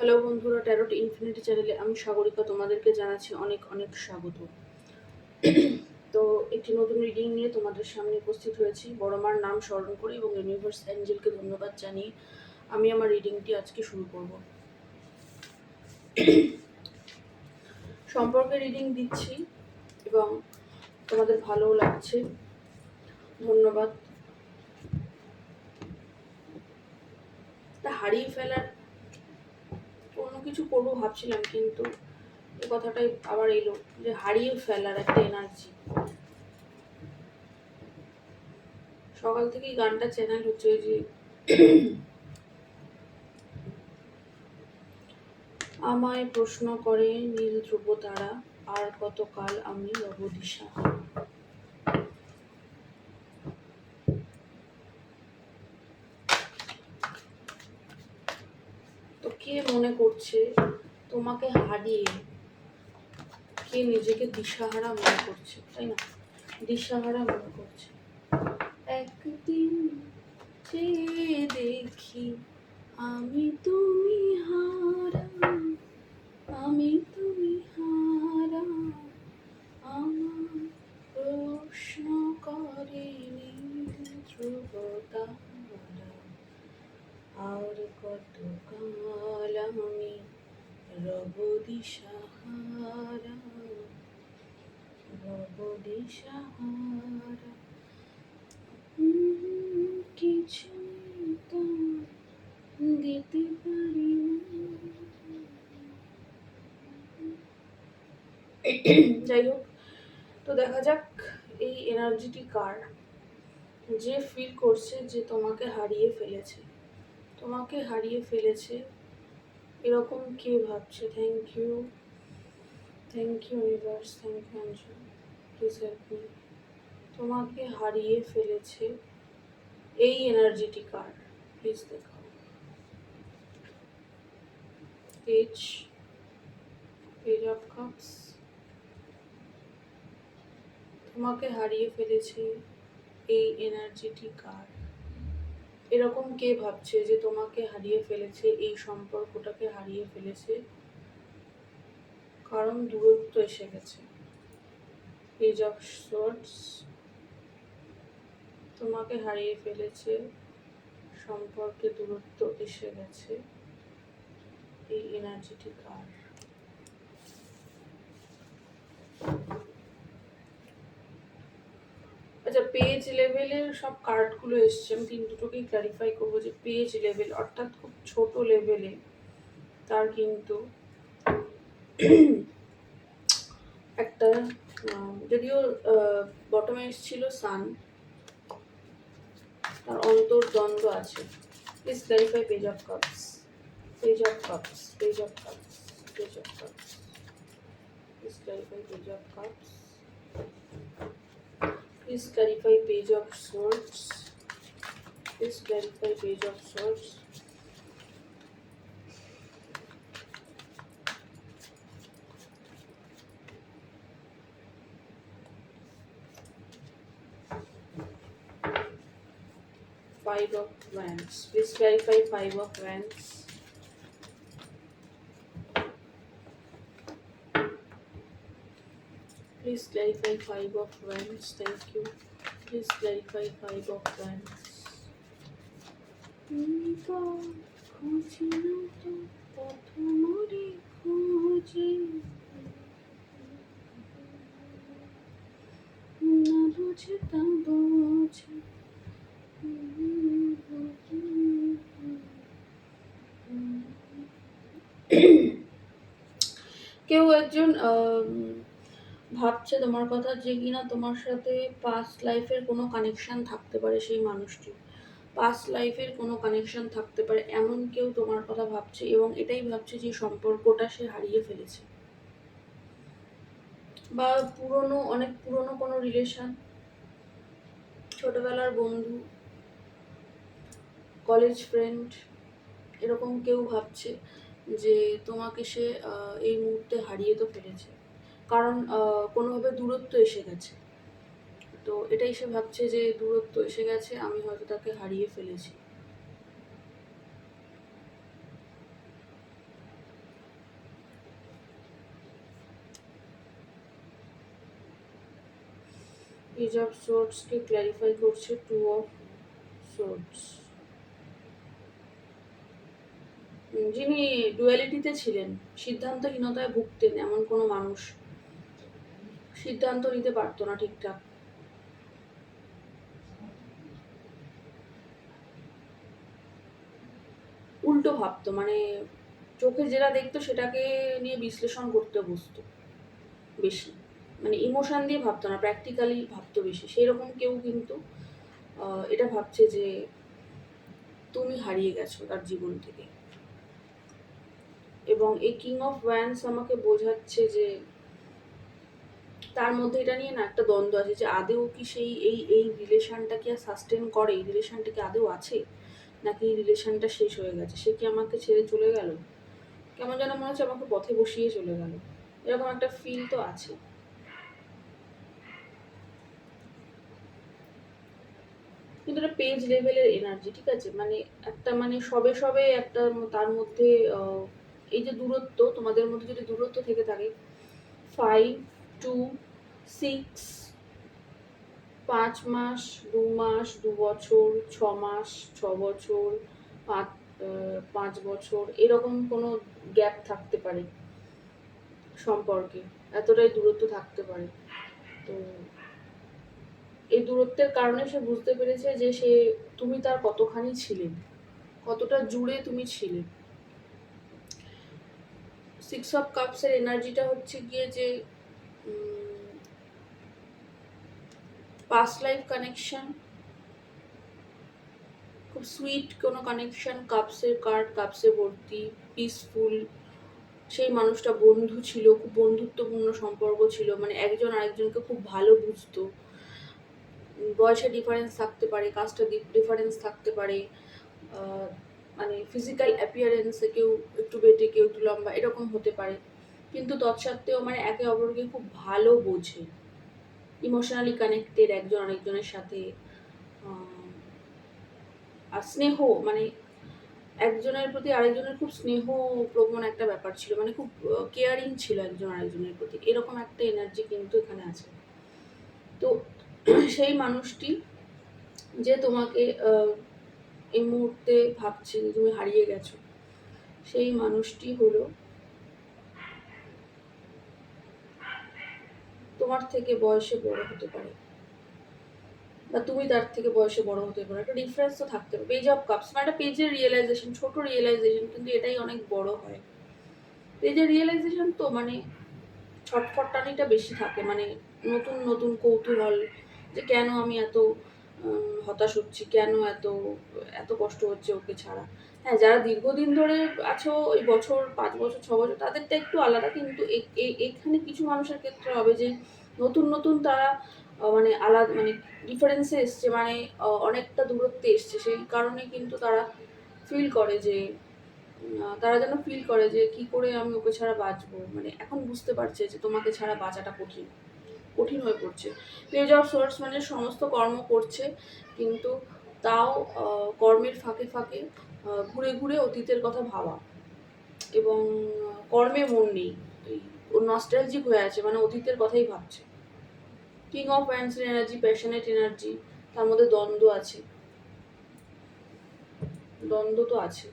Hello বন্ধুরা, tarot infinity চ্যানেলে আমি সাগরিকা তোমাদেরকে জানাচ্ছি অনেক অনেক স্বাগত। তো একটি নতুন রিডিং নিয়ে তোমাদের সামনে উপস্থিত হয়েছি বড় মার নাম স্মরণ করে এবং ইউনিভার্স অ্যাঞ্জেলকে ধন্যবাদ জানিয়ে আমি আমার রিডিংটি আজকে শুরু করব। সম্পর্কে রিডিং দিচ্ছি এবং তোমাদের ভালোও লাগছে, ধন্যবাদ। হারিয়ে ফেলার কোনো কিছু করবো ভাবছিলাম, কিন্তু এই কথাটাই আবার এলো যে হারিয়ে ফেলার একটা এনার্জি। সকাল থেকেই গানটা চ্যানেল হচ্ছে যে আমায় প্রশ্ন করে নীল ধ্রুব তারা, আর কতকাল আমি রব দিশাহারা। তো কে মনে করছে তোমাকে হারিয়ে কে নিজেকে দিশাহারা মনে করছে, তাই না? দিশাহারা মনে করছে। একদিন চেয়ে দেখি আমি তুমি হারা, আমি তুমি হারা, আমার প্রশ্ন করে নীল ধ্রুব তারা, আর কতকাল আমি রব দিশাহারা, রব দিশাহারা। কিছুই তো দিতে পারি না। যাই হোক, তো দেখা যাক এই এনার্জিটি কার, যে ফিল করছে যে তোমাকে হারিয়ে ফেলেছে। তোমাকে হারিয়ে ফেলেছে এরকম কে ভাবছে? Thank you universe, thank you angel, please help me. তোমাকে হারিয়ে ফেলেছে এই এনার্জিটি কার, প্লিজ দেখাও। Page of cups. তোমাকে হারিয়ে ফেলেছে এই এনার্জিটি কার? এরকম কে ভাবছে যে তোমাকে হারিয়ে ফেলেছে, এই সম্পর্কটাকে হারিয়ে ফেলেছে কারণ দূরত্ব এসে গেছে। Page of swords. তোমাকে হারিয়ে ফেলেছে, সম্পর্কে দূরত্ব এসে গেছে, এই এনার্জিটি কার? আচ্ছা, পেজ লেভেলের সব কার্ডগুলো এসছে, আমি দুটোকেই ক্লারিফাই করবো যে পেজ লেভেল অর্থাৎ খুব ছোট লেভেলে তার কিন্তু একটা যদিও বটমে এসেছিল সান, তার অন্তর্দ্বন্দ্ব আছে। Please clarify page of cups, page of cups, page of cups, page of cups. Please clarify page of cups. Please clarify page of swords. Please clarify page of swords. Five of wands. Please clarify five of wands. Please clarify five of wands. Thank you. Please clarify five of wands. কেউ একজন ভাবছে তোমার কথা, যে কিনা তোমার সাথে past লাইফের কোনো কানেকশন থাকতে পারে। সেই মানুষটি পাস্ট লাইফের কোনো কানেকশন থাকতে পারে, এমন কেউ তোমার কথা ভাবছে এবং এটাই ভাবছে যে সম্পর্কটা সে হারিয়ে ফেলেছে, বা অনেক পুরনো কোনো রিলেশন, ছোটবেলার বন্ধু, কলেজ ফ্রেন্ড, এরকম কেউ ভাবছে যে তোমাকে সে এই মুহূর্তে হারিয়ে তো ফেলেছে, কারণ কোনোভাবে দূরত্ব এসে গেছে। তো এটাই সে ভাবছে যে দূরত্ব এসে গেছে, আমি হয়তো তাকে হারিয়ে ফেলেছি। পেজ অফ সোর্সকে ক্ল্যারিফাই করছে টু অফ সোর্স। যিনি ডুয়ালিটিতে ছিলেন, সিদ্ধান্তহীনতায় ভুগতেন এমন কোনো মানুষ, সিদ্ধান্ত নিতে পারতো না ঠিকঠাক, উল্টো ভাবতো, মানে চোখে যেটা দেখতো সেটাকে নিয়ে বিশ্লেষণ করতে বসতো বেশি, মানে ইমোশন দিয়ে ভাবতো না, প্র্যাকটিক্যালি ভাবতো বেশি। সেই রকম কেউ কিন্তু এটা ভাবছে যে তুমি হারিয়ে গেছো তার জীবন থেকে। এবং এই কিং অফ ওয়ান্স আমাকে বোঝাচ্ছে যে তার মধ্যে এটা নিয়ে না একটা দ্বন্দ্ব আছে যে আদেও কি সেই এই রিলেশনটা কি আর সাস্টেন করে, এই রিলেশনটা কি আদেও আছে, নাকি এই রিলেশনটা শেষ হয়ে গেছে, সে কি আমাকে ছেড়ে চলে গেল, কেমন যেন মনে হচ্ছে আমাকে পথে বসিয়ে চলে গেল, এরকম একটা ফিল তো আছে। কিন্তু এটা পেজ লেভেলের এনার্জি, ঠিক আছে, মানে একটা মানে সবে সবে একটা তার মধ্যে এই যে দূরত্ব, তোমাদের মধ্যে যদি দূরত্ব থেকে থাকে 5 to 6, 5 মাস, 2 মাস, 2 বছর, 6 মাস, 6 বছর, 5 বছর, এরকম কোনো গ্যাপ থাকতে পারে সম্পর্কে, এতটাই দূরত্ব থাকতে পারে। তো এই দূরত্বের কারণে সে বুঝতে পেরেছে যে তুমি তার কতখানি ছিলে, কতটা জুড়ে তুমি ছিলে। 6 অফ কাপসের এনার্জিটা হচ্ছে গিয়ে যে পাস্ট লাইফ কানেকশন, খুব সুইট কোনো কানেকশন, কাপসের কার্ড, কাপসে ভর্তি, পিসফুল। সেই মানুষটা বন্ধু ছিল, খুব বন্ধুত্বপূর্ণ সম্পর্ক ছিল, মানে একজন আরেকজনকে খুব ভালো বুঝতো। বয়সে ডিফারেন্স থাকতে পারে, কাস্টে ডিফারেন্স থাকতে পারে, মানে ফিজিক্যাল অ্যাপিয়ারেন্সে কেউ একটু বেটে কেউ একটু লম্বা এরকম হতে পারে, কিন্তু তৎসত্ত্বেও মানে একে অপরকে খুব ভালো বোঝে, ইমোশনালি কানেক্টেড একজন আরেকজনের সাথে। আর স্নেহ, মানে একজনের প্রতি আরেকজনের খুব স্নেহ প্রবণ একটা ব্যাপার ছিল, মানে খুব কেয়ারিং ছিল একজন আরেকজনের প্রতি, এরকম একটা এনার্জি কিন্তু এখানে আছে। তো সেই মানুষটি যে তোমাকে এই মুহূর্তে ভাবছে যে তুমি হারিয়ে গেছো, সেই মানুষটি হলো তোমার থেকে বয়সে বড় হতে পারে, বা তুমি তার থেকে বয়সে বড় হতে পারো, একটা ডিফারেন্স তো থাকতে পারে। পেজ অফ কাপস মানে একটা পেজের রিয়েলাইজেশন, ছোট রিয়েলাইজেশন, কিন্তু এটাই অনেক বড় হয়। পেজের রিয়েলাইজেশন তো মানে ছটফটানিটা বেশি থাকে, মানে নতুন নতুন কৌতূহল, যে কেন আমি এত হতাশ হচ্ছি, কেন এত এত কষ্ট হচ্ছে ওকে ছাড়া। হ্যাঁ, যারা দীর্ঘদিন ধরে আছো, ওই বছর 5 বছর 6 বছর, তাদেরটা একটু আলাদা, কিন্তু এখানে কিছু মানুষের ক্ষেত্রে হবে যে নতুন নতুন তারা মানে আলাদা, মানে ডিফারেন্সে এসছে, মানে অনেকটা দূরত্বে এসছে, সেই কারণে কিন্তু তারা ফিল করে যে তারা যেন ফিল করে যে কি করে আমি ওকে ছাড়া বাঁচবো, মানে এখন বুঝতে পারছে যে তোমাকে ছাড়া বাঁচাটা কঠিন, কঠিন হয়ে পড়ছে। পেজ অফ সোর্স মানে সমস্ত কর্ম করছে, কিন্তু তাও কর্মের ফাঁকে ফাঁকে ঘুরে ঘুরে অতীতের কথা ভাবা, এবং কর্মে মন নেই, ও নস্টালজিক হয়ে আছে, মানে অতীতের কথাই ভাবছে। কিং অফ ওয়ান্ডসের এনার্জি প্যাশনেট এনার্জি, তার মধ্যে দ্বন্দ্ব আছে, দ্বন্দ্ব তো আছে।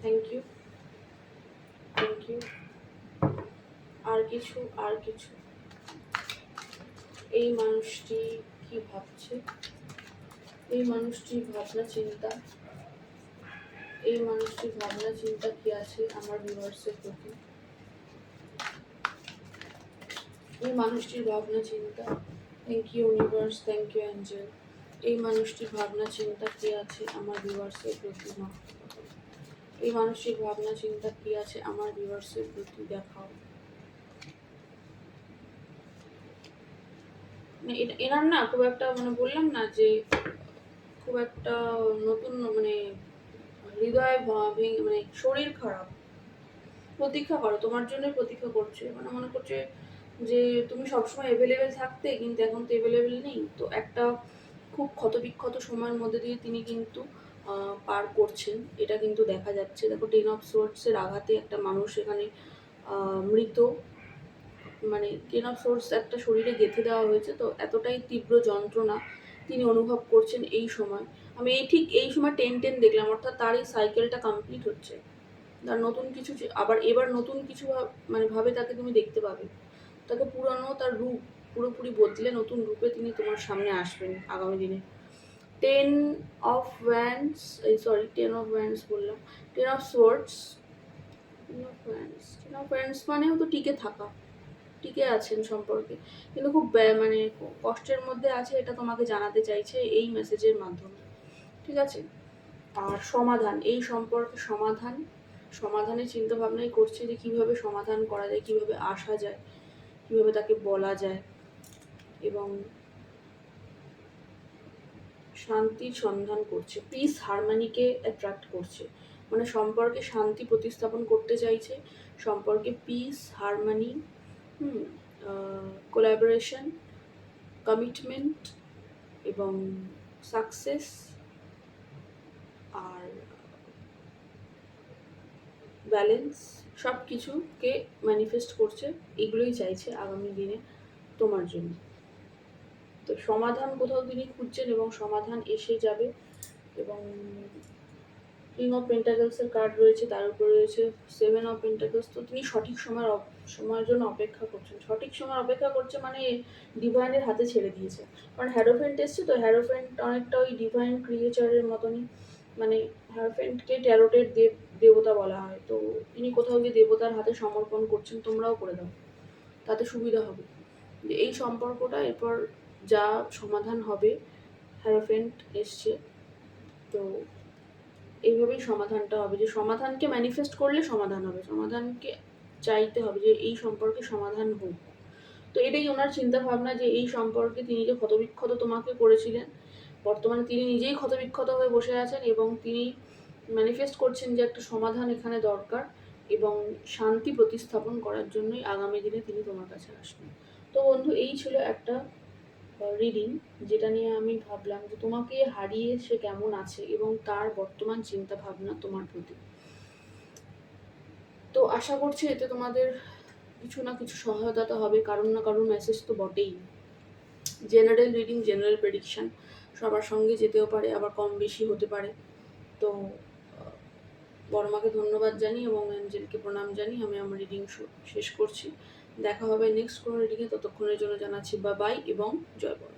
Thank you, thank you. আর কিছু, আর কিছু, এই মানুষটি কি ভাবছে, এই মানুষটির ভাবনা চিন্তা, এই মানুষটির ভাবনা চিন্তা কি আছে আমার ভিউয়ার্সের প্রতি, এই মানুষটির ভাবনা চিন্তা। Thank you universe, thank you angel. এই মানুষটির ভাবনা চিন্তা কি আছে আমার ভিউয়ার্সের প্রতি, মা এই মানুষটির ভাবনা চিন্তা কি আছে আমার ভিউয়ার্সের প্রতি দেখাও। মানে এনার না খুব একটা, মানে বললাম না যে খুব একটা নতুন, মানে হৃদয় ভেঙে, মানে শরীর খারাপ, প্রতীক্ষা করো, তোমার জন্য প্রতীক্ষা করছে, মানে মনে করছে যে তুমি সবসময় অ্যাভেলেবেল থাকতে, কিন্তু এখন তো অ্যাভেলেবেল নেই। তো একটা খুব ক্ষতবিক্ষত সময়ের মধ্যে দিয়ে তিনি কিন্তু পার করছেন, এটা কিন্তু দেখা যাচ্ছে। দেখো 10 অফ সোর্ডসের আঘাতে একটা মানুষ এখানে মৃত, মানে টেন অফ সোর্স একটা শরীরে গেঁথে দেওয়া হয়েছে, তো এতটাই তীব্র যন্ত্রণা তিনি অনুভব করছেন এই সময়। আমি ঠিক এই সময় 10-10 দেখলাম, অর্থাৎ তার এই সাইকেলটা কমপ্লিট হচ্ছে। তার নতুন কিছু আবার এবার নতুন কিছু মানে ভাবে তাকে তুমি দেখতে পাবে। তাকে পুরানো তার রূপ পুরোপুরি বদলে নতুন রূপে তিনি তোমার সামনে আসবেন আগামী দিনে। 10 অফ ওয়ান্ডস বললাম, 10 অফ সোর্ডস। 10 অফ ওয়ান্ডস মানেও তো টিকে থাকা, টিকে আছেন সম্পর্কে, কিন্তু খুব মানে কষ্টের মধ্যে আছে, এটা তোমাকে জানাতে চাইছে এই মেসেজের মাধ্যমে। ঠিক আছে? আর সমাধান, এই সম্পর্কে সমাধানের চিন্তা ভাবনাই করছে যে কিভাবে সমাধান করা যায়, কিভাবে আসা যায়, কিভাবে তাকে বলা যায়, এবং শান্তির সন্ধান করছে, পিস হারমানিকে অ্যাট্রাক্ট করছে, মানে সম্পর্কে শান্তি প্রতিস্থাপন করতে চাইছে, সম্পর্কে পিস হারমানি, কোলাবোরেশন, কমিটমেন্ট এবং সাকসেস আর ব্যালেন্স, সব কিছুকে ম্যানিফেস্ট করছে। এগুলোই চাইছে আগামী দিনে তোমার জন্য। তো সমাধান কোথাও তিনি খুঁজছেন এবং সমাধান এসে যাবে। এবং কিং অফ পেন্টাকলসের কার্ড রয়েছে, তার উপরে রয়েছে 7 অফ পেন্টাকলস। তো তিনি সঠিক সময়ের জন্য অপেক্ষা করছেন। সঠিক সময় অপেক্ষা করছে মানে ডিভাইনের হাতে ছেড়ে দিয়েছে। কারণ হ্যারোফেন্ট এসছে, তো হ্যারোফেন্ট অনেকটা ওই ডিভাইন ক্রিয়েচারের মতনই, মানে হ্যারোফেন্টকে ট্যারোটের দেবতা বলা হয়। তো তিনি কোথাও গিয়ে দেবতার হাতে সমর্পণ করছেন, তোমরাও করে দাও, তাতে সুবিধা হবে। যে এই সম্পর্কটা এরপর যা সমাধান হবে, হ্যারোফেন্ট এসছে, তো এইভাবেই সমাধানটা হবে। যে সমাধানকে ম্যানিফেস্ট করলে সমাধান হবে, সমাধানকে চাইতে হবে যে এই সম্পর্কে সমাধান হোক। তো এটাই ওনার চিন্তা ভাবনা, যে এই সম্পর্কে তিনি যে ক্ষতবিক্ষত তোমাকে করেছিলেন, বর্তমানে তিনি নিজেই ক্ষতবিক্ষত হয়ে বসে আছেন এবং তিনি ম্যানিফেস্ট করছেন যে একটা সমাধান এখানে দরকার, এবং শান্তি প্রতিস্থাপন করার জন্যই আগামী দিনে তিনি তোমার কাছে আসবেন। তো বন্ধু, এই ছিল একটা রিডিং, যেটা নিয়ে আমি ভাবলাম যে তোমাকে হারিয়ে সে কেমন আছে এবং তার বর্তমান চিন্তা ভাবনা তোমার প্রতি। তো আশা করছি এতে তোমাদের কিছু না কিছু সহায়তা হবে, কারণ না কারণ মেসেজ তো বটেই। জেনারেল রিডিং, জেনারেল প্রেডিকশন সবার সঙ্গে যেতেও পারে, আবার কম বেশি হতে পারে। তো বড়মাকে ধন্যবাদ জানি এবং অ্যাঞ্জেলকে প্রণাম জানি আমি আমার রিডিং শেষ করছি। দেখা হবে নেক্সট কোনো রিডিংয়ে, ততক্ষণের জন্য জানাচ্ছি বাই এবং জয় বড়।